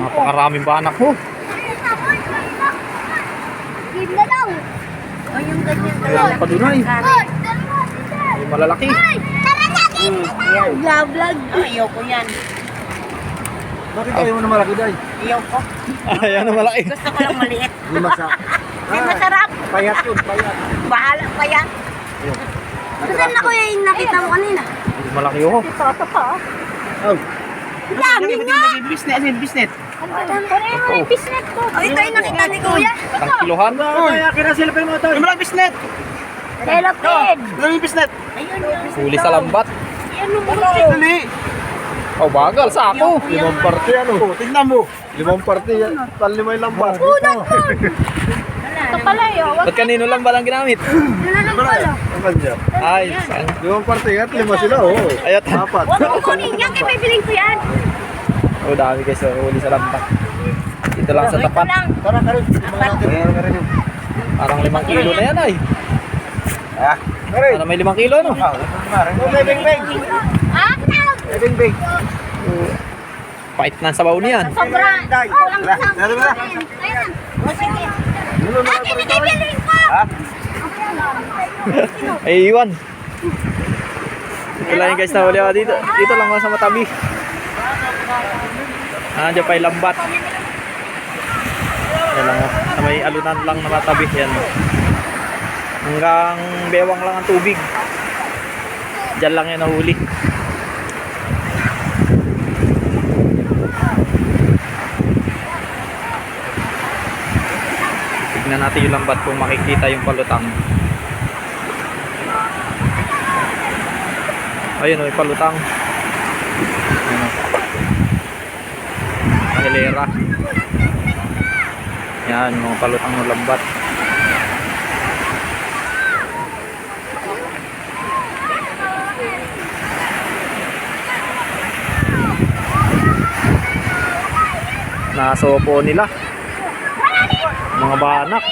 Napakaraming banak ho. Game na daw. O yung ganyan Meron pa doon ay. May malalaki. Tara na, game na daw. Vlog. Ayoko yan. Bakit ayaw mo na malaki, Day? Ayoko. Ayan na malaki. Gusto ko lang maliit. Hindi masa. Ay, masarap. Payat yun, payat. Bahala pa yan. Saan na kuya yung nakita mo kanina? Malaki ho. Ito pa. Oh. Dami nga. Bisnet. Pareho yung bisnet ko. Oh, ito yung nakita ni kuya. Isang kilohan. Kaya kinasil pa yung mga tayo. Walang bisnet. Relapid. Walang yung bisnet. Ayun yung. Huli sa lambat. Yan yung multi. Dali. Oh, bagal. Sako. Limang parte ano. Oh, tignan mo. Limang parte yan. Talima yung lambat. Udak mo. Ito pala yun. Ba't kanino lang ba lang ginamit? Yun na lang pala. Ang kanya. Ay, saan? Limang parte yan. Lima sila, oh. Ayat. Apat. Huwag mo kunin yan. Kaya bibiling ko yan. Oh, dami guys. Huli sa lambat. Dito lang sa tapat. Tara, karin. Karin yun. Parang 5 kilo na yan ay. Ah, karin. Ano may 5 kilo no? Oh, may bing-bing. Ah, May bing-bing. Pait na sa baon niyan. sobra. Day. Walang Tara, isang tara, tara. Ayan. Sige. Ano na Akin na bibiling ko. Ha? Ay, iwan. Ito lang yung guys na huli ako dito. Dito lang ako sa matabi. Nandiyan pa yung lambat. Yan lang oh. Sa may alunan lang na matabi. Yan. Hanggang bewang lang ang tubig. Diyan lang yan nahuli. Tignan natin yung lambat kung makikita yung palutang. Ayun o, yung palutang. Ayun o. Hilera. Yan, mga palutang ng lambat. Nasopo nila. Mga banak.